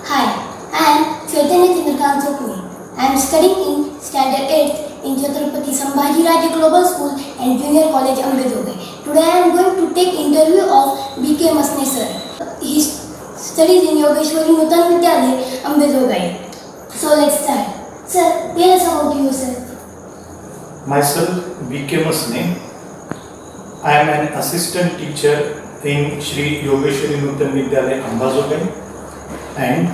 Hi, I am Chaitanya Chandrakant Sopne. I am studying in Standard 8th in Chhatrapati Sambhajiraje Global School and Junior College Ambedogai. Today I am going to take interview of B.K. Masne sir. He studies in Yogeshwari Nutan Vidyalaya Ambedogai. So let's start. Sir, tell us about yourself. Myself, B.K. Masne. I am an assistant teacher in Shri Yogeshwari Nutan Vidyalaya Ambedogai, and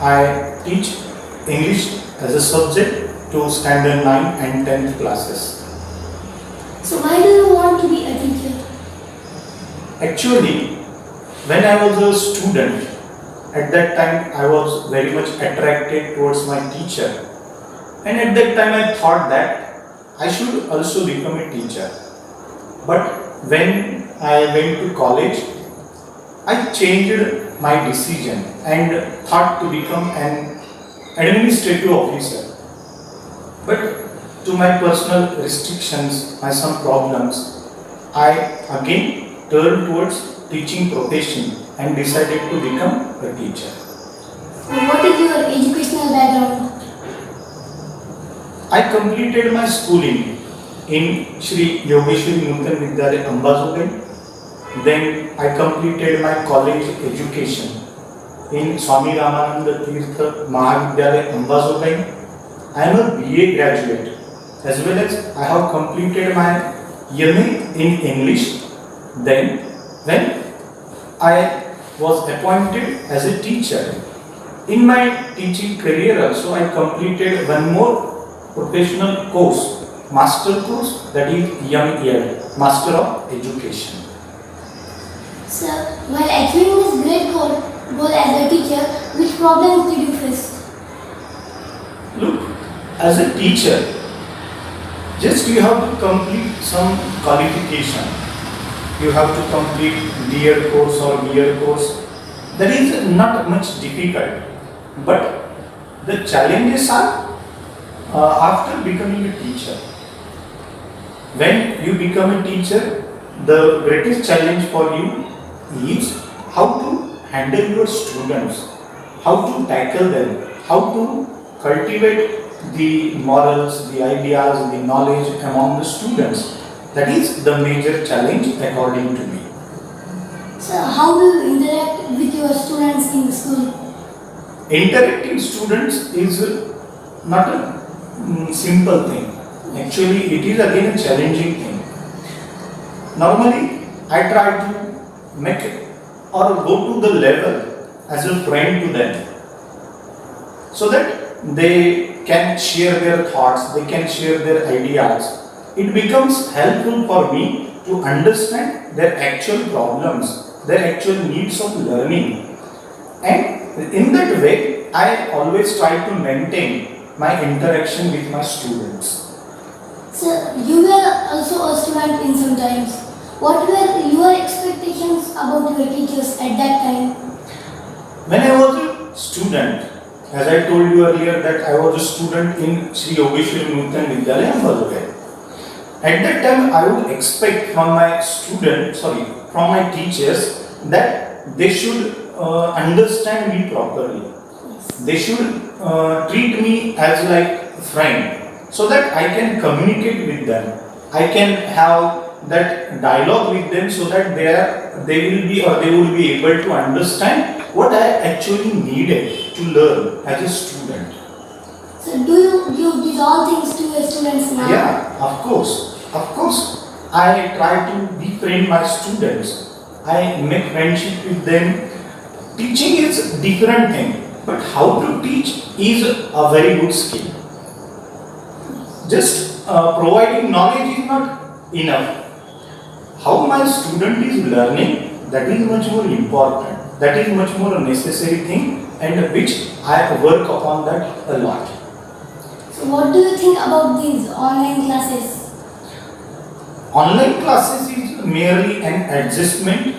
I teach English as a subject to standard 9 and 10th classes. So why do you want to be a teacher? Actually, when I was a student, at that time I was very much attracted towards my teacher, and at that time I thought that I should also become a teacher. But when I went to college, I changed my decision and thought to become an administrative officer. But to my personal restrictions, my some problems, I again turned towards teaching profession and decided to become a teacher. So what is your educational background? I completed my schooling in Shri Yogeshwari Nutan Vidyalaya Ambedogai. Then I completed my college education in Swami Ramananda Tirtha Mahavidyalaya Ambedogai. I am a BA graduate, as well as I have completed my MA in English. Then when I was appointed as a teacher, in my teaching career also I completed one more professional course, master course, that is MEd, Master of Education. Sir, while achieving this great goal as a teacher, which problems did you face? Look, as a teacher, just you have to complete some qualification. You have to complete DED course or BEd course. That is not much difficult. But the challenges are after becoming a teacher. When you become a teacher, the greatest challenge for you is how to handle your students, how to tackle them, how to cultivate the morals, the ideas, the knowledge among the students. That is the major challenge according to me. Sir, how do you interact with your students in school? Interacting students is not a simple thing. Actually, it is again a challenging thing. Normally, I try to make or go to the level as a friend to them, so that they can share their thoughts, they can share their ideas. It becomes helpful for me to understand their actual problems, their actual needs of learning, and in that way I always try to maintain my interaction with my students. Sir, you were also a student in some times. What were your expectations about your teachers at that time? When I was a student, as I told you earlier that I was a student in Shri Yogeshwari Nutan Vidyalaya Ambedogai. At that time I would expect from my teachers that they should understand me properly. They should treat me as like a friend, so that I can communicate with them. I can have that dialogue with them, so that they will be able to understand what I actually needed to learn as a student. So do you give these all things to your students now? Yeah, of course. I try to befriend my students. I make friendship with them. Teaching is a different thing, but how to teach is a very good skill. Just providing knowledge is not enough. How my student is learning, that is much more important. That is much more a necessary thing, and which I work upon that a lot. So what do you think about these online classes? Online classes is merely an adjustment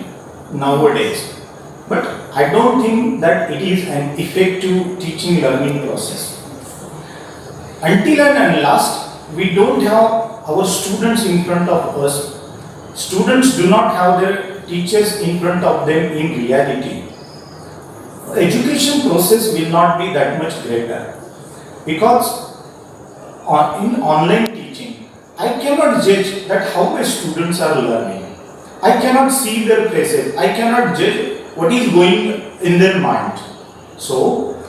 nowadays, but I don't think that it is an effective teaching learning process. Until and unless we don't have our students in front of us, students do not have their teachers in front of them in reality. education process will not be that much greater, because in online teaching, I cannot judge that how my students are learning. I cannot see their faces. I cannot judge what is going in their mind. So,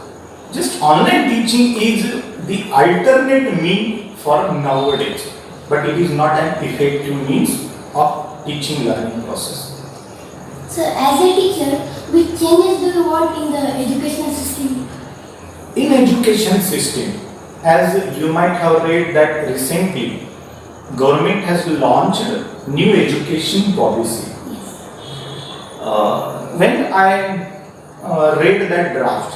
just online teaching is the alternate mean for nowadays, but it is not an effective means of teaching learning process. So, as a teacher, which changes do you want in the educational system? In education system, as you might have read that recently, government has launched new education policy. Yes. When I read that draft,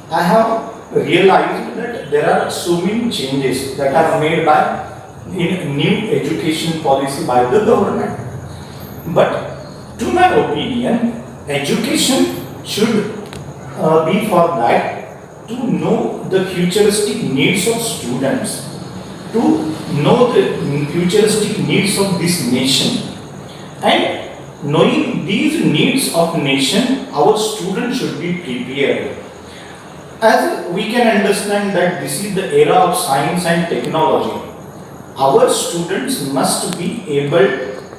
I have realized that there are so many changes that are made by in new education policy by the government. But to my opinion, education should be for that to know the futuristic needs of students, to know the futuristic needs of this nation, and knowing these needs of nation, our students should be prepared. As we can understand that this is the era of science and technology, our students must be able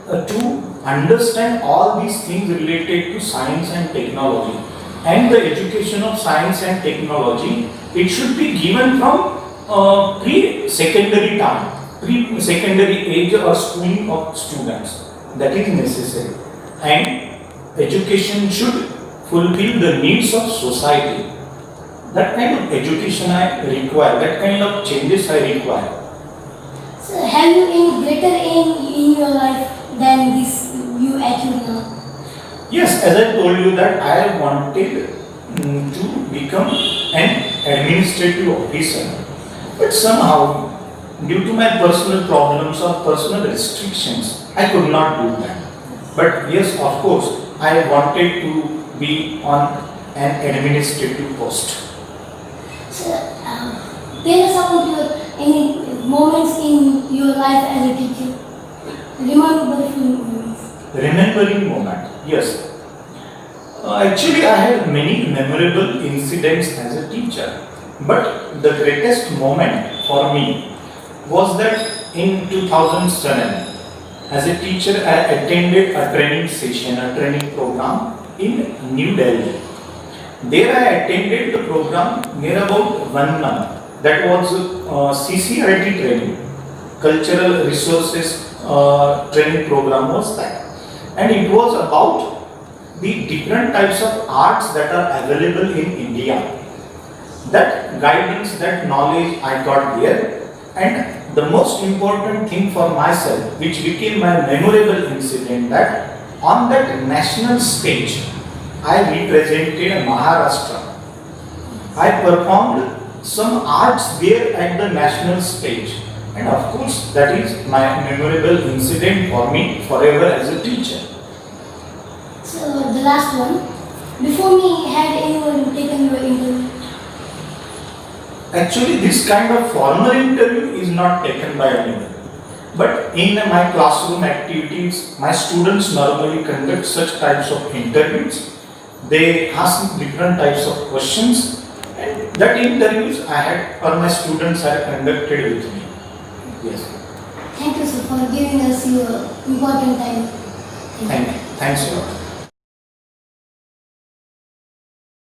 to understand all these things related to science and technology. And the education of science and technology, it should be given from pre-secondary time, pre-secondary age or schooling of students. That is necessary. And education should fulfill the needs of society. That kind of education I require, that kind of changes I require. So, have you any greater aim in your life than this you achieve now? Yes, as I told you that I wanted to become an administrative officer, but somehow due to my personal problems or personal restrictions, I could not do that. But yes, of course, I wanted to be on an administrative post. So, tell us about your any moments in your life as a teacher. Remarkable moments. Remembering moment, yes. Actually, I had many memorable incidents as a teacher, but the greatest moment for me was that in 2007, as a teacher, I attended a training session, a training program in New Delhi. There I attended the program near about 1 month. That was CCRT training, Cultural Resources Training Program was that. And it was about the different types of arts that are available in India. That guidance, that knowledge I got there. And the most important thing for myself, which became my memorable incident, that on that national stage, I represented Maharashtra. I performed some arts there at the national stage. And of course, that is my memorable incident for me forever as a teacher. So, the last one. Before me, had anyone taken your interview? Actually, this kind of formal interview is not taken by anyone. But in my classroom activities, my students normally conduct such types of interviews. They ask different types of questions, and that interviews I had or my students had conducted with me. Yes. Thank you, sir, for giving us your important time. Thanks a lot.